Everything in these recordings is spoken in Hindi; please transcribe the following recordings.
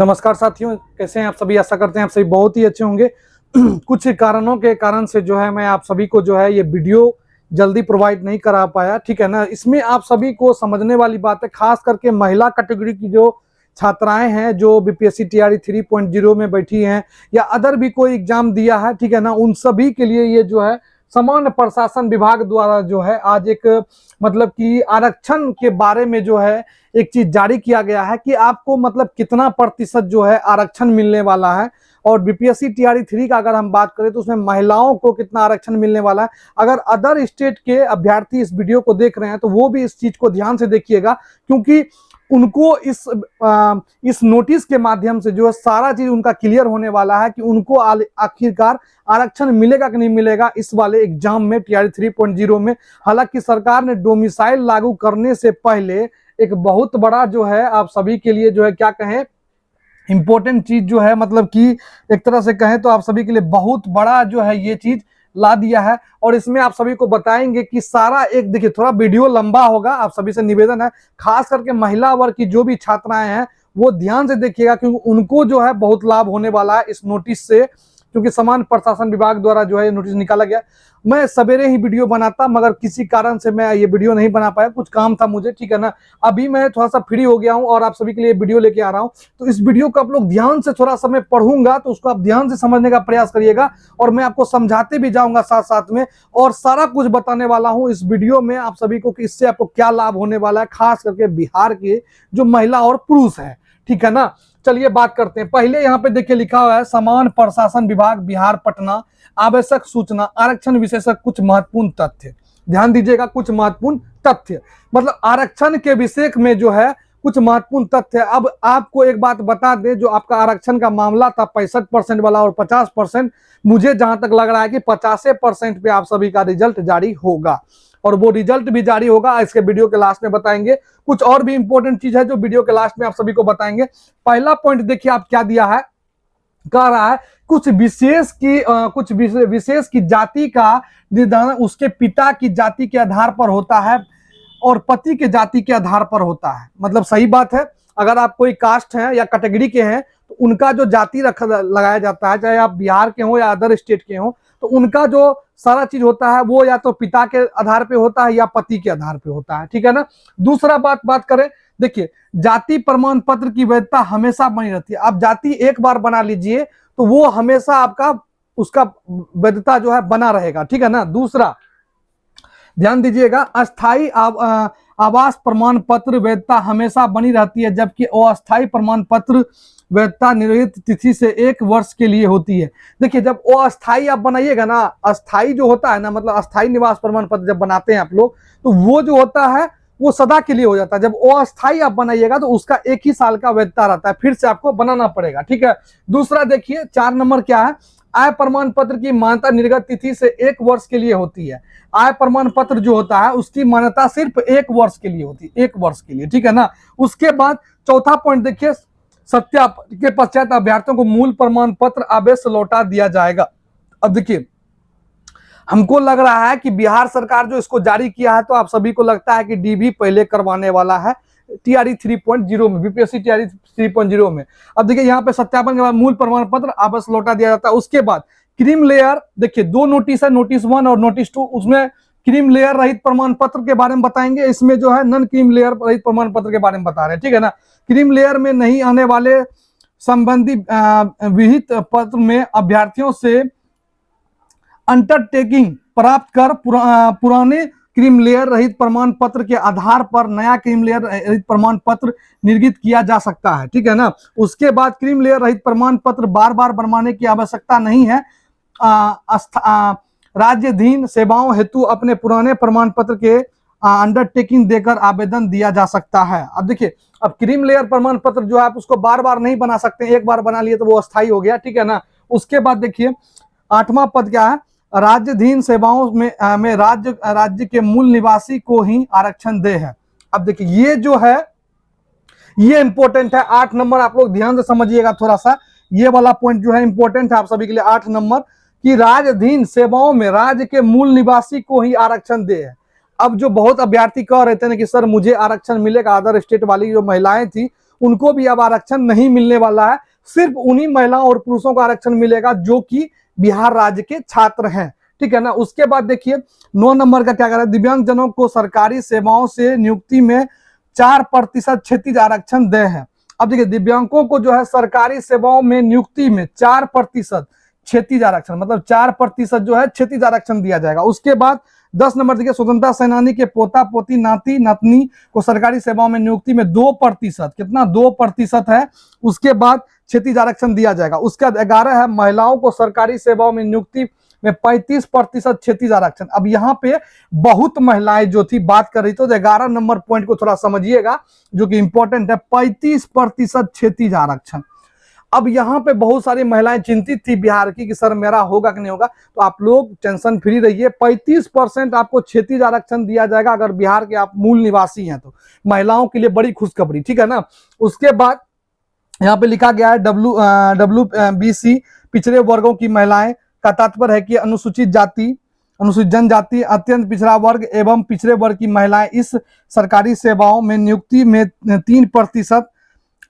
नमस्कार साथियों, कैसे हैं आप सभी। आशा करते हैं आप सभी बहुत ही अच्छे होंगे। कुछ कारणों के कारण से जो है मैं आप सभी को जो है ये वीडियो जल्दी प्रोवाइड नहीं करा पाया, ठीक है ना। इसमें आप सभी को समझने वाली बात है, खास करके महिला कैटेगरी की जो छात्राएं हैं जो बीपीएससी टीआरई 3.0 में बैठी हैं या अदर भी कोई एग्जाम दिया है, ठीक है ना, उन सभी के लिए ये जो है सामान्य प्रशासन विभाग द्वारा जो है आज एक मतलब कि आरक्षण के बारे में जो है एक चीज जारी किया गया है कि आपको मतलब कितना प्रतिशत जो है आरक्षण मिलने वाला है। और बीपीएससी टीआरई 3 का अगर हम बात करें तो उसमें महिलाओं को कितना आरक्षण मिलने वाला है। अगर अदर स्टेट के अभ्यर्थी इस वीडियो को देख रहे हैं तो वो भी इस चीज को ध्यान से देखिएगा, क्योंकि उनको इस नोटिस के माध्यम से जो है सारा चीज उनका क्लियर होने वाला है कि उनको आखिरकार आरक्षण मिलेगा कि नहीं मिलेगा इस वाले एग्जाम में टीआरई 3.0 में। हालांकि सरकार ने डोमिसाइल लागू करने से पहले एक बहुत बड़ा जो है आप सभी के लिए जो है क्या कहें इंपॉर्टेंट चीज जो है, मतलब कि एक तरह से कहें तो आप सभी के लिए बहुत बड़ा जो है ये चीज ला दिया है। और इसमें आप सभी को बताएंगे कि सारा एक, देखिए थोड़ा वीडियो लंबा होगा, आप सभी से निवेदन है खास करके महिला वर्ग की जो भी छात्राएं हैं वो ध्यान से देखिएगा, क्योंकि उनको जो है बहुत लाभ होने वाला है इस नोटिस से, क्योंकि सामान्य प्रशासन विभाग द्वारा जो है नोटिस निकाला गया। मैं सवेरे ही वीडियो बनाता मगर किसी कारण से मैं ये वीडियो नहीं बना पाया, कुछ काम था मुझे, ठीक है ना। अभी मैं थोड़ा सा फ्री हो गया हूं और आप सभी के लिए वीडियो लेके आ रहा हूं, तो इस वीडियो को आप लोग ध्यान से, थोड़ा सा मैं पढ़ूंगा तो उसको आप ध्यान से समझने का प्रयास करिएगा और मैं आपको समझाते भी जाऊंगा साथ साथ में, और सारा कुछ बताने वाला हूं इस वीडियो में आप सभी को कि इससे आपको क्या लाभ होने वाला है, खास करके बिहार के जो महिला और पुरुष है, ठीक है ना। चलिए बात करते हैं। पहले यहाँ पे देखिए लिखा हुआ है सामान्य प्रशासन विभाग बिहार पटना आवश्यक सूचना आरक्षण विशेषक कुछ महत्वपूर्ण तथ्य। ध्यान दीजिएगा, कुछ महत्वपूर्ण तथ्य मतलब आरक्षण के विषय में जो है कुछ महत्वपूर्ण तथ्य। अब आपको एक बात बता दें, जो आपका आरक्षण का मामला था 65% वाला और 50%, मुझे जहां तक लग रहा है कि 50% पे आप सभी का रिजल्ट जारी होगा, और वो रिजल्ट भी जारी होगा इसके वीडियो के लास्ट में बताएंगे। कुछ और भी इंपॉर्टेंट चीज है जो वीडियो के लास्ट में आप सभी को बताएंगे। पहला पॉइंट देखिए आप क्या दिया है, कह रहा है कुछ विशेष की जाति का निर्धारण उसके पिता की जाति के आधार पर होता है और पति के जाति के आधार पर होता है। मतलब सही बात है, अगर आप कोई कास्ट है या कैटेगरी के हैं तो उनका जो जाति लगाया जाता है, चाहे आप बिहार के हो या अदर स्टेट के हो, तो उनका जो सारा चीज होता है वो या तो पिता के आधार पे होता है या पति के आधार पे होता है, ठीक है ना। दूसरा बात करें, देखिए जाति प्रमाण पत्र की वैधता हमेशा बनी रहती है। आप जाति एक बार बना लीजिए तो वो हमेशा आपका उसका वैधता जो है बना रहेगा, ठीक है ना। दूसरा ध्यान दीजिएगा, अस्थाई आवास प्रमाण पत्र वैधता हमेशा बनी रहती है, जबकि अस्थाई प्रमाण पत्र वैधता निर्धारित तिथि से 1 वर्ष के लिए होती है। देखिए जब अस्थाई आप बनाइएगा ना, अस्थाई जो होता है ना, मतलब अस्थाई निवास प्रमाण पत्र जब बनाते हैं आप लोग, तो वो जो होता है वो सदा के लिए हो जाता है। जब अस्थाई आप बनाइएगा तो उसका 1 ही साल का वैधता रहता है, फिर से आपको बनाना पड़ेगा, ठीक है। दूसरा देखिए 4 नंबर क्या है, आय प्रमाण पत्र की मान्यता निर्गत तिथि से 1 वर्ष के लिए होती है। आय प्रमाण पत्र जो होता है उसकी मान्यता सिर्फ 1 वर्ष के लिए होती है, 1 वर्ष के लिए, ठीक है ना। उसके बाद चौथा पॉइंट देखिए, सत्यापन के पश्चात अभ्यर्थियों को मूल प्रमाण पत्र आवेश लौटा दिया जाएगा। अब देखिए हमको लग रहा है कि बिहार सरकार जो इसको जारी किया है तो आप सभी को लगता है कि डीबी पहले करवाने वाला है टीआरई 3.0 में, बीपीएससी टीआरई 3.0 में। अब देखिए यहाँ पे सत्यापन के बाद मूल प्रमाण पत्र आवेश लौटा दिया जाता है। उसके बाद क्रीम लेयर, देखिए 2 नोटिस है, नोटिस 1 और नोटिस 2, उसमें क्रीम लेयर रहित प्रमाण पत्र के बारे में बताएंगे, इसमें जो है नन क्रीम लेयर रहित प्रमाण पत्र के बारे में बता रहे हैं, ठीक है ना। क्रीम लेयर में नहीं आने वाले संबंधी विहित पत्र में अभ्यर्थियों से अंडरटेकिंग प्राप्त कर पुराने क्रीम लेयर रहित प्रमाण पत्र के आधार पर नया क्रीम लेयर रहित प्रमाण पत्र निर्गत किया जा सकता है, ठीक है ना। उसके बाद क्रीम लेयर रहित प्रमाण पत्र बार बार बनवाने की आवश्यकता नहीं है। राज्याधीन सेवाओं हेतु अपने पुराने प्रमाण पत्र के अंडरटेकिंग देकर आवेदन दिया जा सकता है। अब देखिए अब क्रीम लेयर प्रमाण पत्र जो है आप उसको बार बार नहीं बना सकते, एक बार बना लिए तो वो अस्थायी हो गया, ठीक है ना। उसके बाद देखिए 8वां पद क्या है, राज्याधीन सेवाओं में राज्य के मूल निवासी को ही आरक्षण दे है। अब देखिए ये जो है ये इंपॉर्टेंट है, 8 नंबर आप लोग ध्यान से समझिएगा थोड़ा सा, ये वाला पॉइंट जो है इंपॉर्टेंट है आप सभी के लिए। 8 नंबर कि राज्याधीन सेवाओं में राज्य के मूल निवासी को ही आरक्षण दे है। अब जो बहुत अभ्यर्थी कह रहे थे ना कि सर मुझे आरक्षण मिलेगा, अदर स्टेट वाली जो महिलाएं थी उनको भी अब आरक्षण नहीं मिलने वाला है। सिर्फ उन्हीं महिलाओं और पुरुषों को आरक्षण मिलेगा जो कि बिहार राज्य के छात्र हैं, ठीक है ना। उसके बाद देखिए 9 नंबर का क्या कह रहा है, दिव्यांगजनों को सरकारी सेवाओं से नियुक्ति में 4% क्षैतिज आरक्षण दे है। अब देखिए दिव्यांगों को जो है सरकारी सेवाओं में नियुक्ति में 4% क्षैतिज आरक्षण, मतलब 4% जो है क्षैतिज आरक्षण दिया जाएगा। उसके बाद 10 नंबर देखिए, स्वतंत्रता सेनानी के पोता पोती नाती नातनी को सरकारी सेवाओं में नियुक्ति में 2%, कितना 2% है, उसके बाद क्षैतिज आरक्षण दिया जाएगा। उसके बाद 11 है, महिलाओं को सरकारी सेवाओं में नियुक्ति में 35% क्षैतिज आरक्षण। अब यहाँ पे बहुत महिलाएं जो थी बात कर रही, तो 11 नंबर पॉइंट को थोड़ा समझिएगा जो कि इंपॉर्टेंट है, 35% क्षैतिज आरक्षण। अब यहाँ पे बहुत सारी महिलाएं चिंतित थी बिहार की कि सर मेरा होगा कि नहीं होगा, तो आप लोग टेंशन फ्री रहिए, 35% आपको क्षैतिज आरक्षण दिया जाएगा अगर बिहार के आप मूल निवासी हैं तो। महिलाओं के लिए बड़ी खुशखबरी, ठीक है ना। उसके बाद यहाँ पे लिखा गया है WBC पिछड़े वर्गों की महिलाएं का तात्पर्य है कि अनुसूचित जाति, अनुसूचित जनजाति, अत्यंत पिछड़ा वर्ग एवं पिछड़े वर्ग की महिलाएं इस सरकारी सेवाओं में नियुक्ति में 3%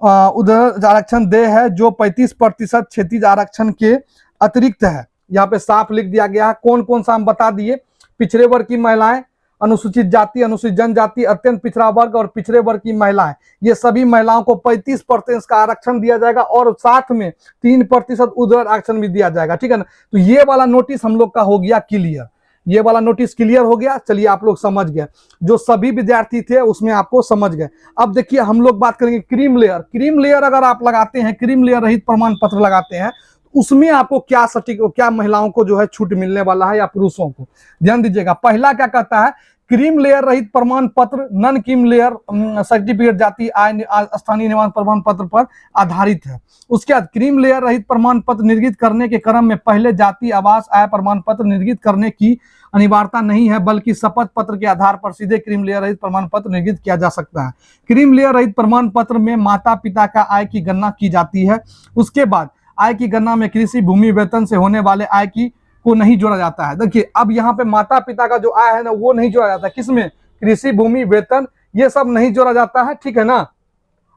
उधर आरक्षण दे है, जो 35% क्षैतिज आरक्षण के अतिरिक्त है। यहाँ पे साफ लिख दिया गया है कौन कौन सा हम बता दिए, पिछड़े वर्ग की महिलाएं, अनुसूचित जाति, अनुसूचित जनजाति, अत्यंत पिछड़ा वर्ग और पिछड़े वर्ग की महिलाएं, ये सभी महिलाओं को 35% का आरक्षण दिया जाएगा और साथ में 3% उधर आरक्षण भी दिया जाएगा, ठीक है ना। तो ये वाला नोटिस हम लोग का हो गया क्लियर, ये वाला नोटिस क्लियर हो गया। चलिए आप लोग समझ गए, जो सभी विद्यार्थी थे उसमें आपको समझ गए। अब देखिए हम लोग बात करेंगे क्रीम लेयर। क्रीम लेयर अगर आप लगाते हैं, क्रीम लेयर रहित प्रमाण पत्र लगाते हैं, उसमें आपको क्या सटीक, क्या महिलाओं को जो है छूट मिलने वाला है या पुरुषों को, ध्यान दीजिएगा। पहला क्या कहता है, क्रीम लेयर रहित प्रमाण पत्र नॉन क्रीम लेयर सर्टिफिकेट जाति आय स्थानीय निवास प्रमाण पत्र पर आधारित है। उसके बाद क्रीम लेयर रहित प्रमाण पत्र निर्गत करने के क्रम में पहले जाति आवास आय प्रमाण पत्र निर्गत करने की अनिवार्यता नहीं है, बल्कि शपथ पत्र के आधार पर सीधे क्रीम लेयर रहित प्रमाण पत्र निर्गत किया जा सकता है। क्रीम लेयर रहित प्रमाण पत्र में माता पिता का आय की गणना की जाती है। उसके बाद आय की गणना में कृषि भूमि वेतन से होने वाले आय की को नहीं जोड़ा जाता है। देखिए अब यहाँ पे माता पिता का जो आय है ना वो नहीं जोड़ा जाता है, किसमें, कृषि भूमि वेतन, ये सब नहीं जोड़ा जाता है, ठीक है ना।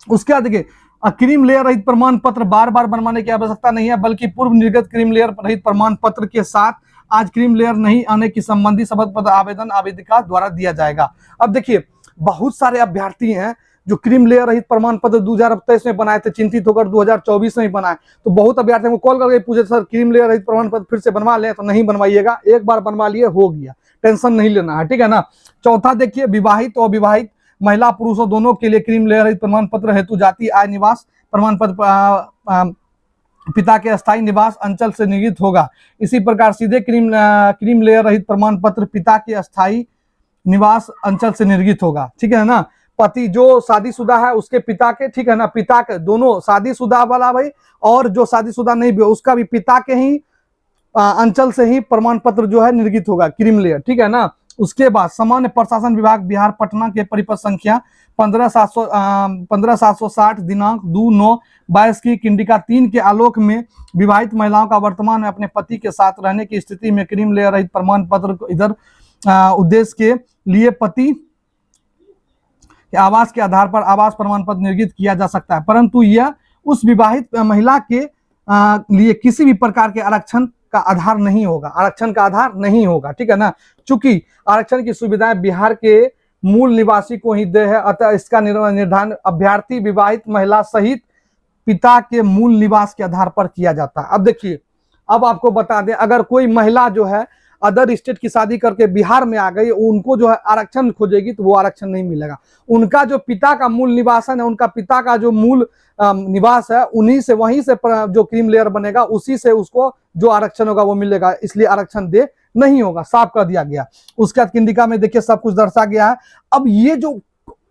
उसके बाद देखिए क्रीम लेयर रहित प्रमाण पत्र बार बार बनवाने की आवश्यकता नहीं है, बल्कि पूर्व निर्गत क्रीम लेयर रहित प्रमाण पत्र के साथ आज क्रीम लेयर नहीं आने की संबंधी शपथ पत्र आवेदन आवेदिका द्वारा दिया जाएगा। अब देखिए बहुत सारे अभ्यर्थी हैं जो क्रीम लेयर रहित प्रमाण पत्र 2023 में बनाए थे, चिंतित होकर 2024 में बनाए, तो बहुत अभ्यर्थी को कॉल करके पूछे सर क्रीम लेयर रहित प्रमाण पत्र फिर से बनवा लें, तो नहीं बनवाइएगा, एक बार बनवा लिए हो गया, टेंशन नहीं लेना है, ठीक है ना। चौथा देखिए विवाहित और अविवाहित महिला पुरुषों दोनों के लिए क्रीम लेयर रहित प्रमाण पत्र हेतु जाति आय निवास प्रमाण पत्र पिता के अस्थायी निवास अंचल से निर्गत होगा। इसी प्रकार सीधे क्रीम लेयर रहित प्रमाण पत्र पिता के अस्थायी निवास अंचल से निर्गत होगा, ठीक है ना। पति जो शादीशुदा है उसके पिता के, ठीक है ना, पिता के दोनों, शादीशुदा वाला भाई और जो शादीशुदा नहीं भी उसका भी पिता के ही अंचल से ही प्रमाण पत्र जो है निर्गत होगा क्रीम लेयर, ठीक है ना। उसके बाद सामान्य प्रशासन विभाग बिहार पटना के परिपत्र संख्या 15760 दिनांक 2/9/22 की कंडिका 3 के आलोक में विवाहित महिलाओं का वर्तमान में अपने पति के साथ रहने की स्थिति में क्रीम लेयर रहित प्रमाण पत्र को इधर उद्देश्य के लिए पति आवास के आधार पर आवास प्रमाण पत्र निर्गत किया जा सकता है, परंतु यह उस विवाहित महिला के लिए किसी भी प्रकार के आरक्षण का आधार नहीं होगा, आरक्षण का आधार नहीं होगा, ठीक है ना। चूंकि आरक्षण की सुविधाएं बिहार के मूल निवासी को ही दे है, अतः इसका निर्धारण अभ्यर्थी विवाहित महिला सहित पिता के मूल निवास के आधार पर किया जाता है। अब देखिए अब आपको बता दें, अगर कोई महिला जो है अदर स्टेट की शादी करके बिहार में आ गई, उनको जो है आरक्षण खोजेगी तो वो आरक्षण नहीं मिलेगा। उनका जो पिता का मूल निवास है ना, उनका पिता का जो मूल निवास है उन्हीं से, वहीं से जो क्रीम लेयर बनेगा उसी से उसको जो आरक्षण होगा वो मिलेगा, इसलिए आरक्षण दे नहीं होगा, साफ कर दिया गया। उसके बाद कंडिका में देखिए सब कुछ दर्शा गया है। अब ये जो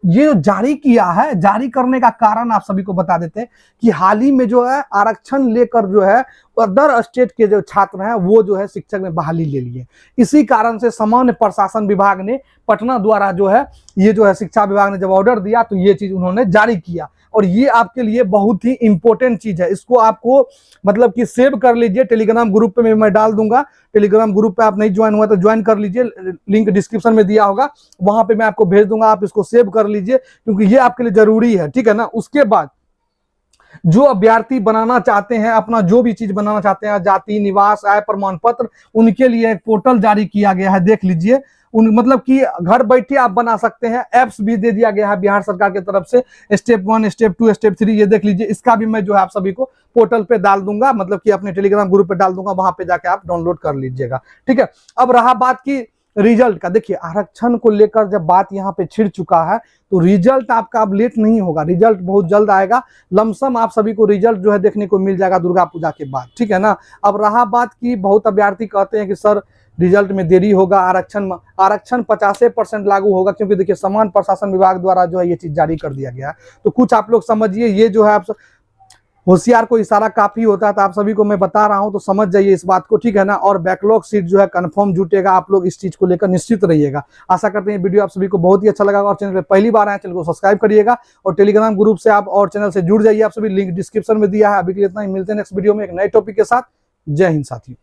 जारी किया है, जारी करने का कारण आप सभी को बता देते हैं कि हाल ही में जो है आरक्षण लेकर जो है अदर स्टेट के जो छात्र हैं वो जो है शिक्षक में बहाली ले लिए। इसी कारण से सामान्य प्रशासन विभाग ने पटना द्वारा जो है ये जो है शिक्षा विभाग ने जब ऑर्डर दिया तो ये चीज उन्होंने जारी किया। और ये आपके लिए बहुत ही इंपॉर्टेंट चीज है। इसको आपको मतलब कि सेव कर लीजिए, टेलीग्राम ग्रुप पे मैं डाल दूंगा। टेलीग्राम ग्रुप पे आप नहीं ज्वाइन हुआ तो ज्वाइन कर लीजिए, लिंक डिस्क्रिप्शन में दिया होगा, वहां पे मैं आपको भेज दूंगा। आप इसको सेव कर लीजिए क्योंकि ये आपके लिए जरूरी है, ठीक है ना। उसके बाद जो अभ्यर्थी बनाना चाहते हैं, अपना जो भी चीज बनाना चाहते हैं, जाति, निवास, आय प्रमाण पत्र, उनके लिए एक पोर्टल जारी किया गया है, देख लीजिए। मतलब कि घर बैठे आप बना सकते हैं। एप्स भी दे दिया गया है बिहार सरकार की तरफ से, स्टेप 1, स्टेप 2, स्टेप 3, ये देख लीजिए। इसका भी मैं जो है आप सभी को पोर्टल पे डाल दूंगा, मतलब कि अपने टेलीग्राम ग्रुप पे डाल दूंगा, वहां पे जाके आप डाउनलोड कर लीजिएगा, ठीक है। अब रहा बात की रिजल्ट का, देखिए आरक्षण को लेकर जब बात यहाँ पे छिड़ चुका है तो रिजल्ट आपका अब लेट नहीं होगा, रिजल्ट बहुत जल्द आएगा। लमसम आप सभी को रिजल्ट जो है देखने को मिल जाएगा दुर्गा पूजा के बाद, ठीक है ना। अब रहा बात की, बहुत अभ्यर्थी कहते हैं कि सर रिजल्ट में देरी होगा, आरक्षण 50% लागू होगा, क्योंकि देखिए समान प्रशासन विभाग द्वारा जो है ये चीज जारी कर दिया गया है। तो कुछ आप लोग समझिए, ये जो है आप होशियार को इशारा काफी होता है, तो आप सभी को मैं बता रहा हूं, तो समझ जाइए इस बात को, ठीक है ना। और बैकलॉग सीट जो है कंफर्म जुटेगा, आप लोग इस चीज को लेकर निश्चित रहिएगा। आशा करते हैं वीडियो आप सभी को बहुत ही अच्छा लगा, और चैनल पे पहली बार आए चैनल को सब्सक्राइब करिएगा, और टेलीग्राम ग्रुप से आप और चैनल से जुड़ जाइए। आप सभी लिंक डिस्क्रिप्शन में दिया है। अभी के लिए इतना ही, मिलते हैं नेक्स्ट वीडियो में एक नए टॉपिक के साथ। जय हिंद साथियों।